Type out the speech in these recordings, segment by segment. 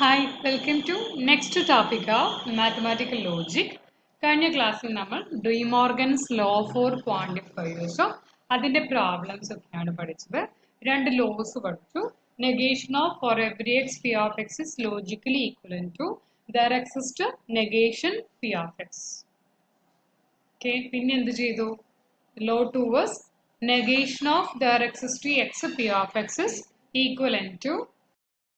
Hi, welcome to next topic of mathematical logic. കഴിഞ്ഞ ക്ലാസ്സിൽ നമ്മൾ ഡി മോർഗൻസ് ലോ ഫോർ ക്വാണ്ടിഫയേഴ്സോ അതിന്റെ പ്രോബ്ലംസ് ഒക്കെയാണ് പഠിച്ചത്. രണ്ട് ലോസ് പഠിച്ചു. Negation of for every x p of x is logically equivalent to there exist negation p of x. Okay, പിന്നെ എന്ത് ചെയ്തു? Law 2 was negation of there exists x p of x is equivalent to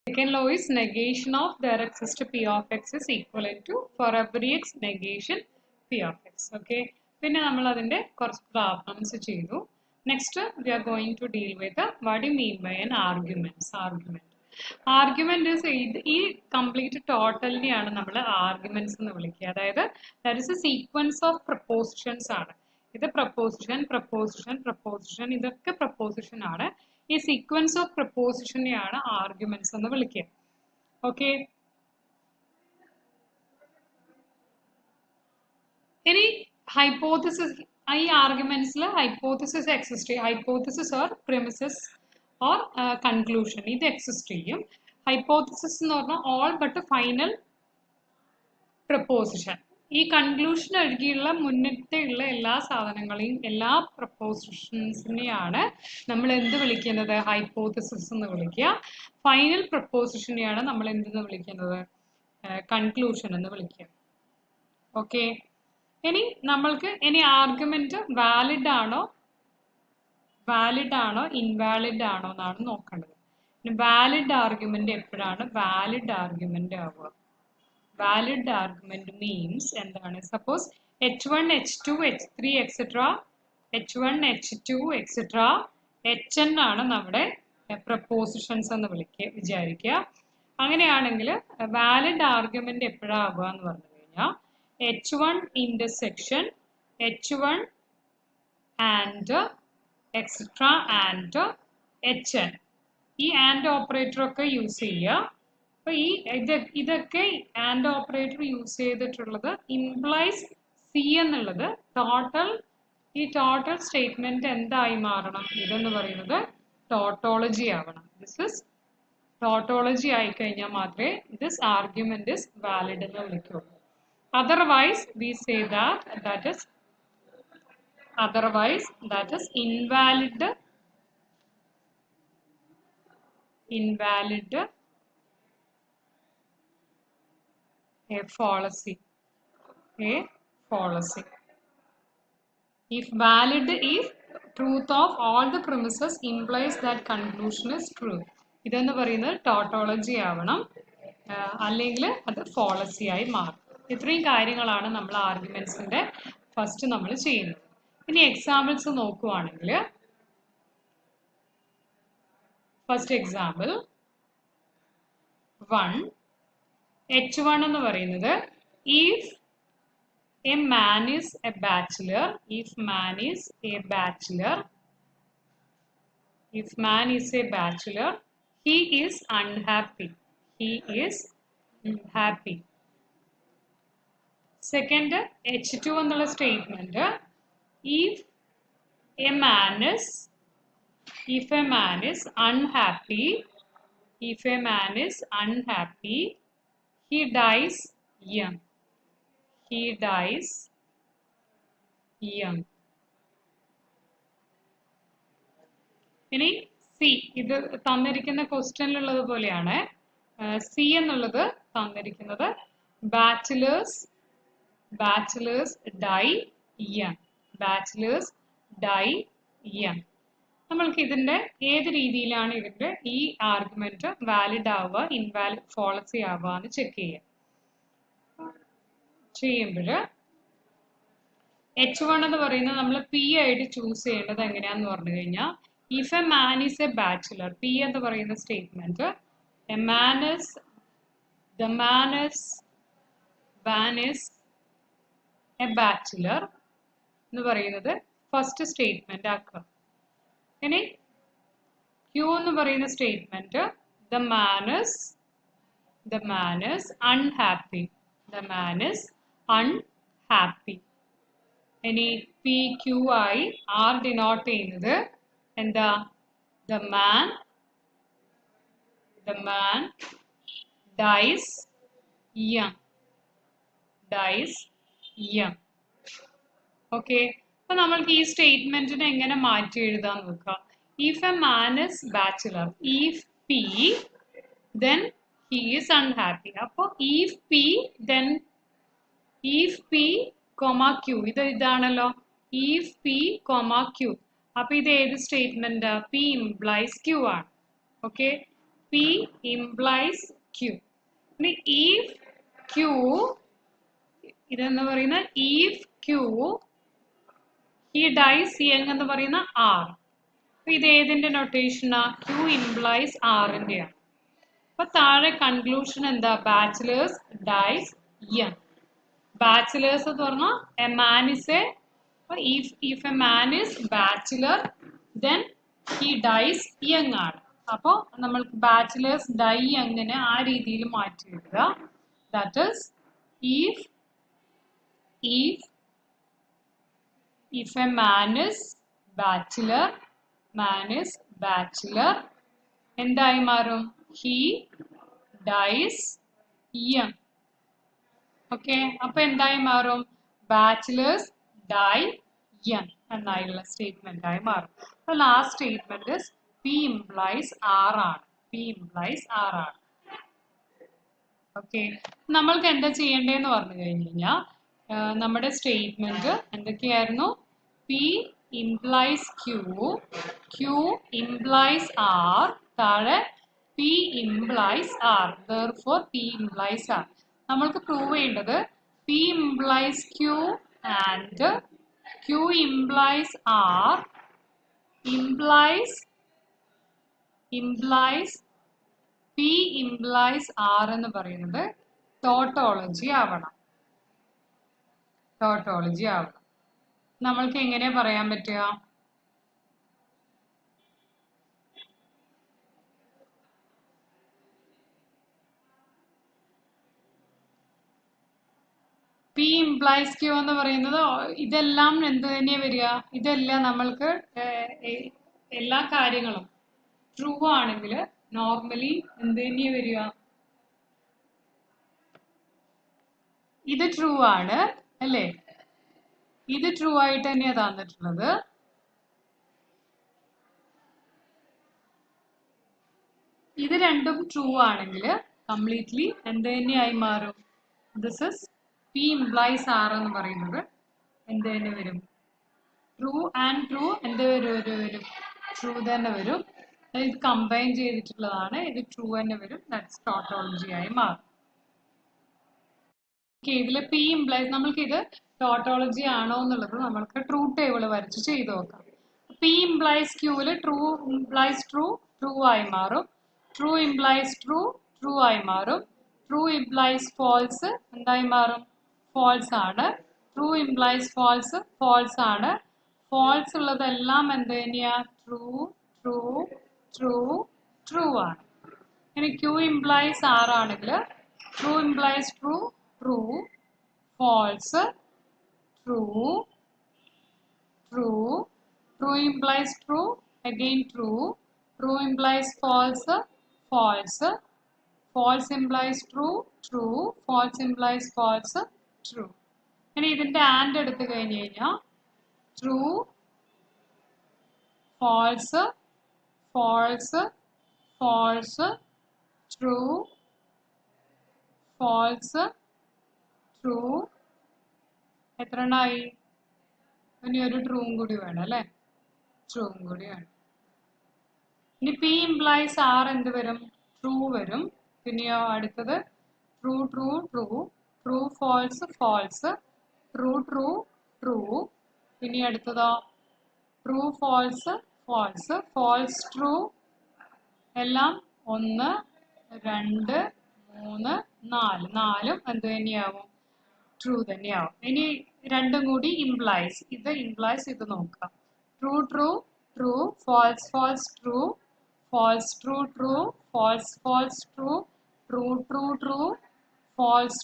second law is negation of there exists p of x is equivalent to for every x negation p of x. Okay, പിന്നെ നമ്മൾ അതിന്റെ കുറച്ച് problems ചെയ്തു. Next we are going to deal with what do you mean by an argument is ഈ complete ടോട്ടലിനെയാണ് നമ്മൾ arguments എന്ന് വിളിക്കുക. അതായത് that is A sequence of prepositions ആണ്. ഇത് പ്രപ്പോസിഷൻ ഇതൊക്കെ പ്രപ്പോസിഷൻ ആണ്. ഈ സീക്വൻസ് ഓഫ് പ്രപ്പോസിഷനെയാണ് ആർഗ്യുമെന്റ്സ് എന്ന് വിളിക്കുക. ഓക്കെ, ഇനി ഹൈപ്പോത്തിസിസ്, ഈ ആർഗ്യുമെന്റ്സിൽ ഹൈപ്പോത്തിസിസ് എക്സിസ്റ്റ് ചെയ്യും. Hypothesis or premises or conclusion ഇത് എക്സിസ്റ്റ് ചെയ്യും. ഹൈപ്പോത്തിസിസ് എന്ന് പറഞ്ഞാൽ ഓൾ ബട്ട് ഫൈനൽ പ്രപ്പോസിഷൻ. ഈ കൺക്ലൂഷൻ ഒഴികെയുള്ള മുന്നത്തെയുള്ള എല്ലാ സാധനങ്ങളെയും എല്ലാ പ്രപ്പോസിഷൻസിനെയാണ് നമ്മൾ എന്ത് വിളിക്കുന്നത്? ഹൈപ്പോത്തിസിസ് എന്ന് വിളിക്കുക. ഫൈനൽ പ്രപ്പോസിഷനെയാണ് നമ്മൾ എന്തെന്ന് വിളിക്കുന്നത്? കൺക്ലൂഷൻ എന്ന് വിളിക്കുക. ഓക്കെ, ഇനി നമ്മൾക്ക് ഇനി ആർഗ്യുമെന്റ് വാലിഡ് ആണോ ഇൻവാലിഡ് ആണോ എന്നാണ് നോക്കേണ്ടത്. വാലിഡ് ആർഗ്യുമെന്റ് എപ്പോഴാണ് വാലിഡ് ആർഗ്യുമെന്റ് ആവുക? Valid argument means എന്താണ്? Suppose h1, h2, h3, etc. h1, h2, etc. hn ആണ് നമ്മുടെ പ്രപ്പോസിഷൻസ് എന്ന് വിചാരിക്കുക. അങ്ങനെയാണെങ്കിൽ വാലിഡ് ആർഗ്യുമെന്റ് എപ്പോഴാവുക എന്ന് പറഞ്ഞു കഴിഞ്ഞാൽ h1 intersection h1 and etc. and hn. ഈ ആൻഡ് ഓപ്പറേറ്റർ ഒക്കെ യൂസ് ചെയ്യുക. അപ്പൊ ഇതൊക്കെ ആൻഡ് ഓപ്പറേറ്റർ യൂസ് ചെയ്തിട്ടുള്ളത് ഇംപ്ലൈസ് സി എന്നുള്ളത് ഈ ടോട്ടൽ സ്റ്റേറ്റ്മെന്റ് എന്തായി മാറണം? ഇതെന്ന് പറയുന്നത് ടോട്ടോളജി ആവണം. ദിസ് ഇസ് ടോട്ടോളജി ആയി കഴിഞ്ഞാൽ മാത്രമേ ദിസ് ആർഗ്യുമെന്റ് ഇസ് വാലിഡ് എന്ന് വിളിക്കുള്ളൂ. Otherwise we say that is invalid a fallacy. If valid, if truth of all the premises implies that conclusion is true. ഇതെന്ന് പറയുന്നത് ടോട്ടോളജി ആവണം, അല്ലെങ്കിൽ അത് ഫോളസി ആയി മാറും. ഇത്രയും കാര്യങ്ങളാണ് നമ്മൾ ആർഗ്യുമെന്റ്സിന്റെ ഫസ്റ്റ് നമ്മൾ ചെയ്യുന്നത്. ഇനി എക്സാമ്പിൾസ് നോക്കുവാണെങ്കിൽ ഫസ്റ്റ് എക്സാമ്പിൾ 1 h1 എന്ന് പറയുന്നത് if man is a bachelor he is unhappy. Second h2 എന്നുള്ള statement if a man is unhappy he dies young. ഇനി സി, ഇത് തന്നിരിക്കുന്ന ക്വസ്റ്റ്യനിലുള്ളത് പോലെയാണ്. സി എന്നുള്ളത് തന്നിരിക്കുന്നത് ബാച്ചിലേഴ്സ് ഡൈ യങ്. നമ്മൾക്ക് ഇതിന്റെ ഏത് രീതിയിലാണ് ഇതിന്റെ ഈ ആർഗ്യുമെന്റ് വാലിഡ് ആവുക ഇൻവാലിഡ് ഫോളസി ആവുക എന്ന് ചെക്ക് ചെയ്യുമ്പോൾ h1 എന്ന് പറയുന്നത് നമ്മൾ പി ആയിട്ട് ചൂസ് ചെയ്യേണ്ടത് എങ്ങനെയാന്ന് പറഞ്ഞു കഴിഞ്ഞാൽ if a man is A bachelor, P എന്ന് പറയുന്ന statement the man is a bachelor എന്ന് പറയുന്നത് ഫസ്റ്റ് സ്റ്റേറ്റ്മെന്റ് ആക്കുക. ഇനി ക്യൂ എന്ന് പറയുന്ന statement the man is unhappy. ഇനി പി ക്യൂ ആയി ആർ ഡിനോട്ട് ചെയ്യുന്നത് എന്താ? the man dies young. Dies young. Okay. അപ്പോൾ നമ്മൾക്ക് ഈ സ്റ്റേറ്റ്മെന്റിനെ എങ്ങനെ മാറ്റി എഴുതാൻ നോക്കാം. If a man is bachelor, if P, then he is unhappy. അപ്പോൾ if P, then if P, Q. ഇതാണല്ലോ if P, Q. അപ്പോൾ ഇത് ഏത് സ്റ്റേറ്റ്മെന്റ്? P implies Q ആണ്. Okay, P implies Q. ഇനി if Q, ഇതെന്ന് പറയുന്ന if Q, he dies young എന്ന് പറയുന്ന R. അപ്പൊ ഇത് ഏതിന്റെ നൊട്ടേഷനാ? Q implies R ന്റെയാണ്. അപ്പൊ താഴെ കൺക്ലൂഷൻ എന്താ? Bachelors dyes young. ബാച്ചിലേഴ്സ് എന്ന് പറഞ്ഞാൽ a man is A, if a man is bachelor, then he dies young ആണ്. അപ്പോൾ നമ്മൾക്ക് ബാച്ചിലേഴ്സ് ഡൈ യങ്ങിനെ ആ രീതിയിൽ മാറ്റി എഴുതുക. That is if a man is bachelor, എന്തായി മാറും? He dies young. ഓക്കെ, അപ്പൊ എന്തായി മാറും? ബാച്ചിലേഴ്സ് ഡൈ യങ് എന്നായുള്ള സ്റ്റേറ്റ്മെന്റ് ആയി മാറും. അപ്പൊ last statement P implies R ആണ്. P implies R ആണ്. ഓക്കെ, നമ്മൾക്ക് എന്താ ചെയ്യേണ്ടതെന്ന് പറഞ്ഞു കഴിഞ്ഞാൽ നമ്മുടെ സ്റ്റേറ്റ്മെന്റ് എന്തൊക്കെയായിരുന്നു? P implies Q, Q implies R, താഴെ P implies R. Therefore P implies R. നമ്മൾക്ക് പ്രൂവ് ചെയ്യേണ്ടത് P implies Q and Q implies R implies P implies R എന്ന് പറയുന്നത് ടോട്ടോളജി ആവണം. നമ്മൾക്ക് എങ്ങനെ പറയാൻ പറ്റുക? P implies Q എന്ന് പറയുന്നത് ഇതെല്ലാം എന്ത് തന്നെയാ വരിക? ഇതെല്ലാം നമ്മൾക്ക് എല്ലാ കാര്യങ്ങളും ട്രൂ ആണെങ്കിൽ നോർമലി എന്ത് തന്നെയാ വരിക? ഇത് ട്രൂ ആണ് അല്ലേ? ഇത് ട്രൂ ആയിട്ട് തന്നെയാണ് തന്നിട്ടുള്ളത്. ഇത് രണ്ടും ട്രൂ ആണെങ്കിൽ കംപ്ലീറ്റ്ലി എന്ത് തന്നെയായി മാറും? This is P implies R എന്ന് പറയുന്നത് എന്ത് തന്നെ വരും? ട്രൂ ആൻഡ് ട്രൂ എന്ത് വരും? ട്രൂ തന്നെ വരും. ഇത് കമ്പൈൻ ചെയ്തിട്ടുള്ളതാണ്. ഇത് ട്രൂ തന്നെ വരും. ദാറ്റ്സ് ടോട്ടോളജി ആയി മാറും. ഓക്കെ, ഇതിൽ P implies, നമ്മൾക്ക് ഇത് ടോട്ടോളജി ആണോ എന്നുള്ളത് നമ്മൾക്ക് ട്രൂ ടേബിൾ വരച്ച് ചെയ്ത് നോക്കാം. P implies Qയിൽ ട്രൂ implies ട്രൂ ആയി മാറും. ട്രൂ implies ട്രൂ ആയി മാറും. ട്രൂ implies false എന്തായി മാറും? ഫാൾസ് ആണ്. ട്രൂ implies false ആണ്. ഫാൾസ് ഉള്ളതെല്ലാം എന്ത് തന്നെയാ? ട്രൂ ആണ്. ഇനി Q implies R ആണെങ്കിൽ true implies true, false, true, true implies true, again true implies false, false implies true, false implies false, true. ഇനി ഇതിന്റെ ആൻഡ് എടുത്തു കഴിഞ്ഞു കഴിഞ്ഞാൽ true, false, true, false, true. എത്ര എണ്ണമായി? ഇനി ഒരു ട്രൂവും കൂടി വേണം അല്ലേ? ട്രൂവും കൂടി വേണം. ഇനി P implies R എന്ത് വരും? ട്രൂ വരും. പിന്നെയോ അടുത്തത് ട്രൂ, false, ട്രൂ. ഇനി അടുത്തതോ ട്രൂ, false, ട്രൂ. എല്ലാം 1, 2, 3, 4. 4 എന്ത് തന്നെയാവും? ട്രൂ തന്നെയാവും. ഇനി രണ്ടും കൂടി ഇംപ്ലൈസ്. ഇത് ഇംപ്ലൈസ് ഇത് നോക്കാം. True, false, true, false, true, false, true, true, false,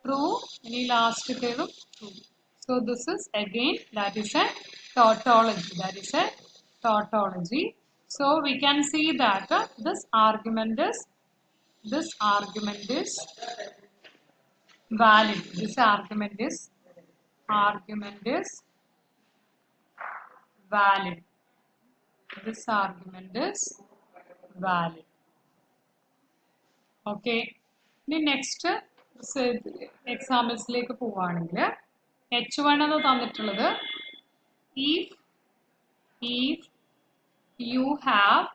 true. ഇനി ലാസ്റ്റത്തേതും true. So this is again that is a tautology. So we can see that this argument is this argument is valid. This argument is valid. This argument is valid. Okay. The next examples like H1 എന്ന് തന്നിട്ടുള്ളത് if you have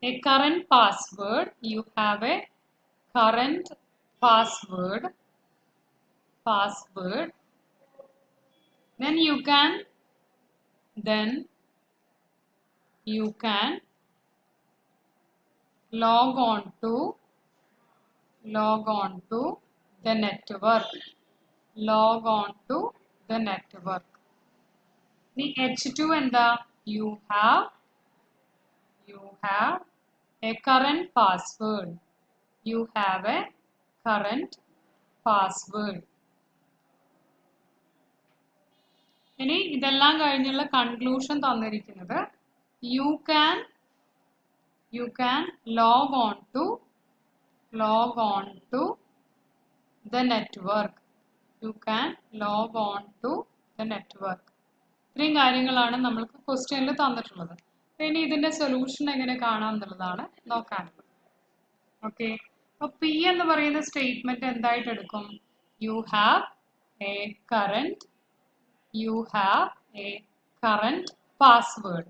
a current password, then you can log on to the network. The H2 and you have a current password. ഇനി ഇതെല്ലാം കഴിഞ്ഞുള്ള conclusion തന്നിരിക്കുന്നത് you can log on to the network. ഇത്രയും കാര്യങ്ങളാണ് നമ്മൾക്ക് ക്വസ്റ്റ്യനിൽ തന്നിട്ടുള്ളത്. ഇനി ഇതിന്റെ സൊല്യൂഷൻ എങ്ങനെ കാണാം എന്നുള്ളതാണ് നോക്കാനുള്ളത്. ഓക്കെ, അപ്പൊ പി എന്ന് പറയുന്ന സ്റ്റേറ്റ്മെന്റ് എന്തായിട്ട് എടുക്കും? You have a current password.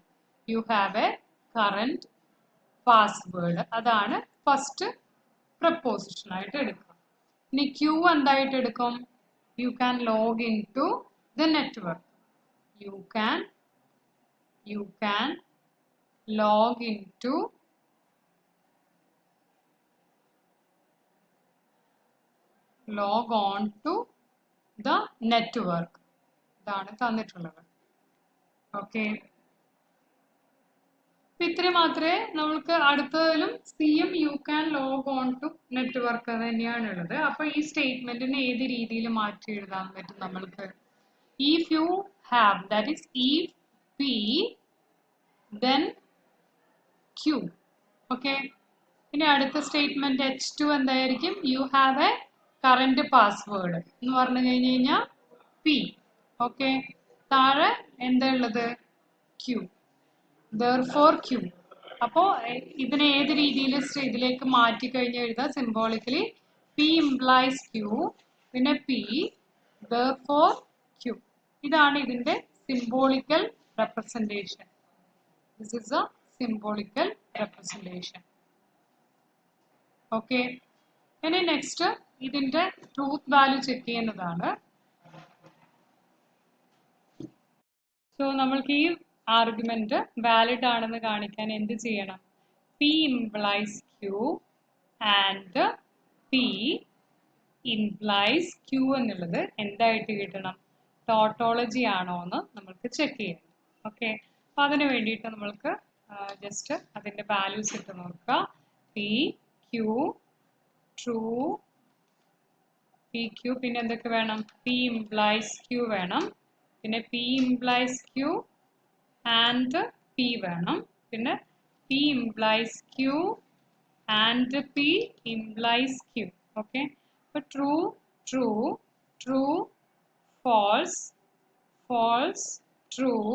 അതാണ് ഫസ്റ്റ് പ്രപ്പോസിഷൻ ആയിട്ട് എടുക്കുക. ഇനി ക്യൂ എന്തായിട്ട് എടുക്കും? You can log into the network. You can log into log on to the network. ഇതാണ് തന്നിട്ടുള്ളത്. ഓക്കെ, ഇത്ര മാത്രമേ നമ്മൾക്ക് അടുത്തതിലും സിയും you can log on to network തന്നെയാണ് ഉള്ളത്. അപ്പൊ ഈ സ്റ്റേറ്റ്മെന്റിനെ ഏത് രീതിയിൽ മാറ്റി എഴുതാൻ പറ്റും നമ്മൾക്ക്? If you have, that is if P then Q. Okay, ഇനി അടുത്ത സ്റ്റേറ്റ്മെന്റ് H2 എന്തായിരിക്കും? You have a current password എന്ന് പറഞ്ഞു കഴിഞ്ഞു കഴിഞ്ഞാൽ P. ഓക്കെ, താഴെ എന്താ ഉള്ളത്? Q. Therefore Q. അപ്പോൾ ഇതിനെ ഏത് രീതിയിൽ ഇതിലേക്ക് മാറ്റി കഴിഞ്ഞ് എഴുതാം? സിംബോളിക്കലി P implies Q, പിന്നെ P, therefore Q. ഇതാണ് ഇതിന്റെ symbolical representation. This is a symbolical representation. Okay. ഇനി നെക്സ്റ്റ് ഇതിന്റെ ട്രൂത്ത് വാല്യൂ ചെക്ക് ചെയ്യുന്നതാണ്. സോ നമ്മൾക്ക് ഈ ആർഗ്യുമെന്റ് വാലിഡ് ആണെന്ന് കാണിക്കാൻ എന്ത് ചെയ്യണം? P implies Q and P implies Q എന്നുള്ളത് എന്തായിട്ട് കിട്ടണം? ടോട്ടോളജി ആണോ എന്ന് നമ്മൾക്ക് ചെക്ക് ചെയ്യണം. ഓക്കെ, അപ്പൊ അതിന് വേണ്ടിയിട്ട് നമ്മൾക്ക് ജസ്റ്റ് അതിന്റെ വാല്യൂസ് ഇട്ട് നോക്കുക. P Q true, P Q, പിന്നെ എന്തൊക്കെ വേണം? P implies Q വേണം, പിന്നെ P implies Q and P വേണം, പിന്നെ P implies Q and P implies Q. Okay, so true, false, true,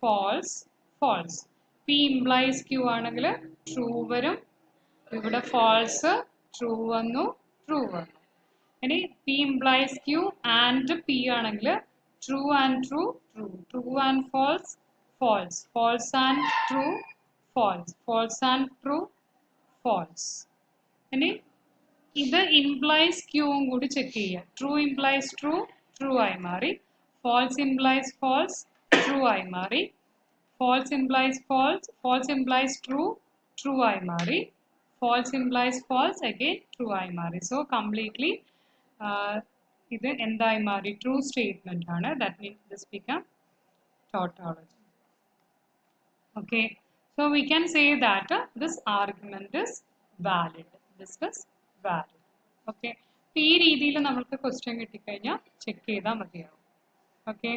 false. P implies Q ആണെങ്കിൽ true വരും, ഇവിടെ false, true വന്നു, true വന്നു. ഇനി P implies Q and P ആണെങ്കിൽ true and true and false and true, false and true, false. ഇനി ഇത് implies Q കൂടി ചെക്ക് ചെയ്യുക. True implies true ആയി മാറി, false implies false, true ആയി മാറി, false implies true ആയി മാറി, false implies false, again true ആയി മാറി. So completely ഇത് എന്തായി മാറി? True statement ആണ്. That means this become tautology. Okay, so we can say that this argument is valid. Okay, ഈ രീതിയിൽ നമ്മൾക്ക് ക്വസ്റ്റ്യൻ കിട്ടിക്കഴിഞ്ഞാൽ ചെക്ക് ചെയ്താൽ മതിയാവും. Okay.